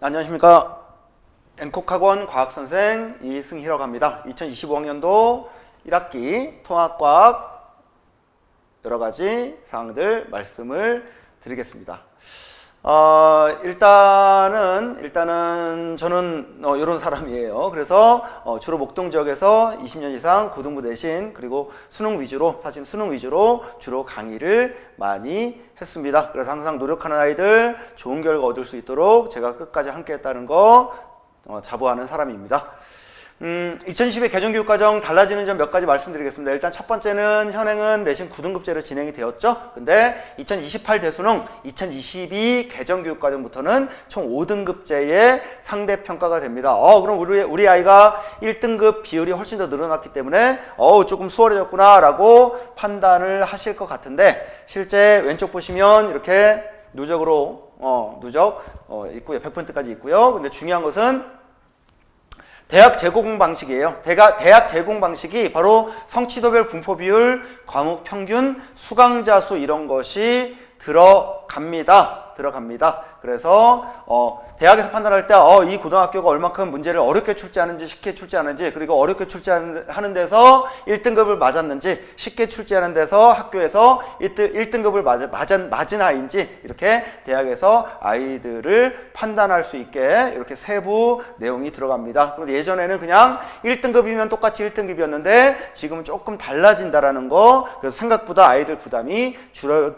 안녕하십니까. 엔콕학원 과학선생 이승희라고 합니다. 2025학년도 1학기 통합과학 여러가지 사항들 말씀을 드리겠습니다. 일단은 저는 이런 사람이에요. 그래서 주로 목동 지역에서 20년 이상 고등부 내신 그리고 수능 위주로, 사실 수능 위주로 주로 강의를 많이 했습니다. 그래서 항상 노력하는 아이들 좋은 결과 얻을 수 있도록 제가 끝까지 함께 했다는 거 자부하는 사람입니다. 2022 개정교육과정 달라지는 점 몇 가지 말씀드리겠습니다. 일단 첫 번째는 현행은 내신 9등급제로 진행이 되었죠. 근데 2028 대수능 2022 개정교육과정부터는 총 5등급제의 상대평가가 됩니다. 그럼 우리 아이가 1등급 비율이 훨씬 더 늘어났기 때문에 조금 수월해졌구나 라고 판단을 하실 것 같은데, 실제 왼쪽 보시면 이렇게 누적으로 있고요. 100%까지 있고요. 근데 중요한 것은 대학 제공 방식이에요. 대학 제공 방식이 바로 성취도별 분포 비율, 과목 평균, 수강자 수 이런 것이 들어갑니다. 그래서 대학에서 판단할 때 이 고등학교가 얼마큼 문제를 어렵게 출제하는지, 쉽게 출제하는지, 그리고 어렵게 출제하는 데서 1등급을 맞았는지, 쉽게 출제하는 데서 학교에서 1등급을 맞은 아이인지, 이렇게 대학에서 아이들을 판단할 수 있게 이렇게 세부 내용이 들어갑니다. 그런데 예전에는 그냥 1등급이면 똑같이 1등급이었는데 지금은 조금 달라진다라는 거, 그래서 생각보다 아이들 부담이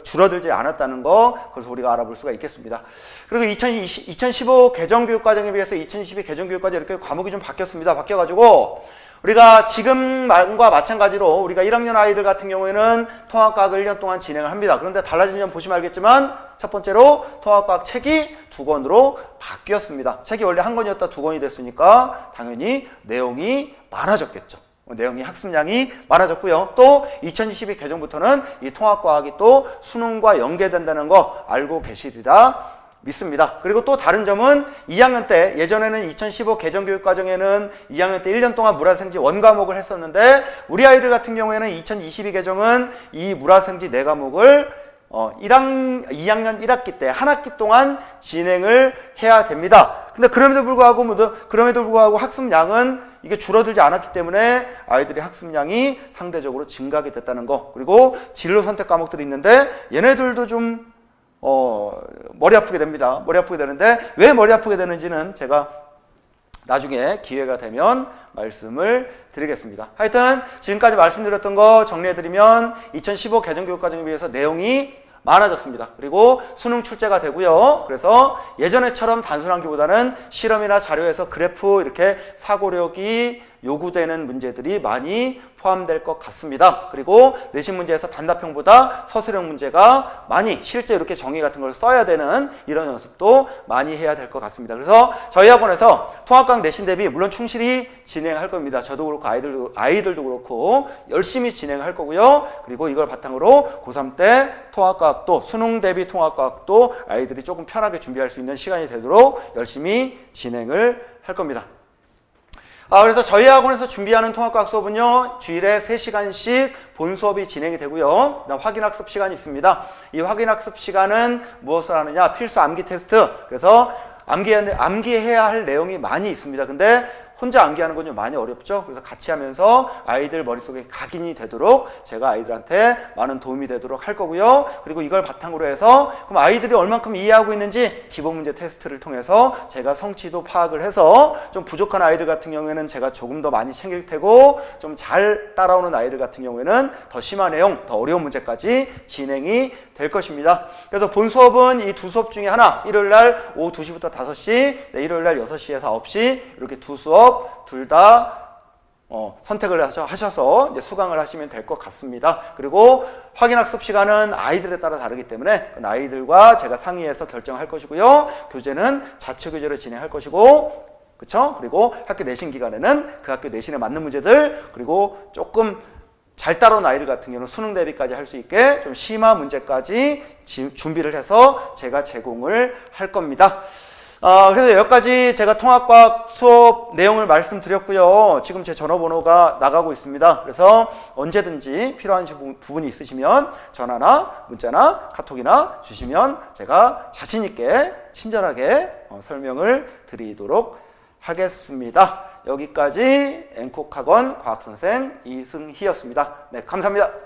줄어들지 않았다는 거, 그래서 우리가 알아볼 수가 있겠습니다. 그리고 2015 개정교육과정에 비해서 2022 개정교육과정 이렇게 과목이 좀 바뀌어가지고 우리가 지금과 마찬가지로 우리가 1학년 아이들 같은 경우에는 통합과학을 1년 동안 진행을 합니다. 그런데 달라진 점 보시면 알겠지만 첫 번째로 통합과학 책이 2권으로 바뀌었습니다. 책이 원래 1권이었다 2권이 됐으니까 당연히 내용이 많아졌겠죠. 내용이 학습량이 많아졌고요. 또 2022 개정부터는 이 통합과학이 또 수능과 연계된다는 거 알고 계시리라 믿습니다. 그리고 또 다른 점은 2학년 때, 예전에는 2015 개정교육과정에는 2학년 때 1년 동안 물화생지 원과목을 했었는데, 우리 아이들 같은 경우에는 2022 개정은 이 물화생지 4과목을 2학년 1학기 때 한 학기 동안 진행을 해야 됩니다. 근데 그럼에도 불구하고 학습량은 이게 줄어들지 않았기 때문에 아이들의 학습량이 상대적으로 증가하게 됐다는 거. 그리고 진로 선택 과목들이 있는데 얘네들도 좀 머리 아프게 됩니다. 머리 아프게 되는데 왜 머리 아프게 되는지는 제가 나중에 기회가 되면 말씀을 드리겠습니다. 하여튼 지금까지 말씀드렸던 거 정리해드리면 2015 개정교육과정에 비해서 내용이 많아졌습니다. 그리고 수능 출제가 되고요. 그래서 예전에처럼 단순함기보다는 실험이나 자료에서 그래프 이렇게 사고력이 요구되는 문제들이 많이 포함될 것 같습니다. 그리고 내신 문제에서 단답형보다 서술형 문제가 많이 실제 이렇게 정의 같은 걸 써야 되는 이런 연습도 많이 해야 될 것 같습니다. 그래서 저희 학원에서 통합과학 내신 대비 물론 충실히 진행할 겁니다. 저도 그렇고 아이들도 그렇고 열심히 진행할 거고요. 그리고 이걸 바탕으로 고3 때 통합과학도, 수능 대비 통합과학도 아이들이 조금 편하게 준비할 수 있는 시간이 되도록 열심히 진행을 할 겁니다. 그래서 저희 학원에서 준비하는 통합과학 수업은요, 주일에 3시간씩 본 수업이 진행이 되고요. 그다음 확인학습 시간이 있습니다. 이 확인학습 시간은 무엇을 하느냐? 필수 암기 테스트. 그래서 암기해야 할 내용이 많이 있습니다. 근데 혼자 암기하는 건 좀 많이 어렵죠. 그래서 같이 하면서 아이들 머릿속에 각인이 되도록 제가 아이들한테 많은 도움이 되도록 할 거고요. 그리고 이걸 바탕으로 해서 그럼 아이들이 얼만큼 이해하고 있는지 기본 문제 테스트를 통해서 제가 성취도 파악을 해서 좀 부족한 아이들 같은 경우에는 제가 조금 더 많이 챙길 테고, 좀 잘 따라오는 아이들 같은 경우에는 더 심한 내용, 더 어려운 문제까지 진행이 될 것입니다. 그래서 본 수업은 이 두 수업 중에 하나, 일요일날 오후 2시부터 5시, 일요일날 6시에서 9시 이렇게 두 수업 둘 다 선택을 하셔서 이제 수강을 하시면 될 것 같습니다. 그리고 확인학습 시간은 아이들에 따라 다르기 때문에 아이들과 제가 상의해서 결정할 것이고요. 교재는 자체 교재로 진행할 것이고, 그렇죠? 그리고 학교 내신 기간에는 그 학교 내신에 맞는 문제들, 그리고 조금 잘 따라온 아이들 같은 경우는 수능 대비까지 할 수 있게 좀 심화 문제까지 준비를 해서 제가 제공을 할 겁니다. 그래서 여기까지 제가 통합과학 수업 내용을 말씀드렸고요. 지금 제 전화번호가 나가고 있습니다. 그래서 언제든지 필요한 부분이 있으시면 전화나 문자나 카톡이나 주시면 제가 자신 있게 친절하게 설명을 드리도록 하겠습니다. 여기까지 앵콕학원 과학선생 이승희였습니다. 네, 감사합니다.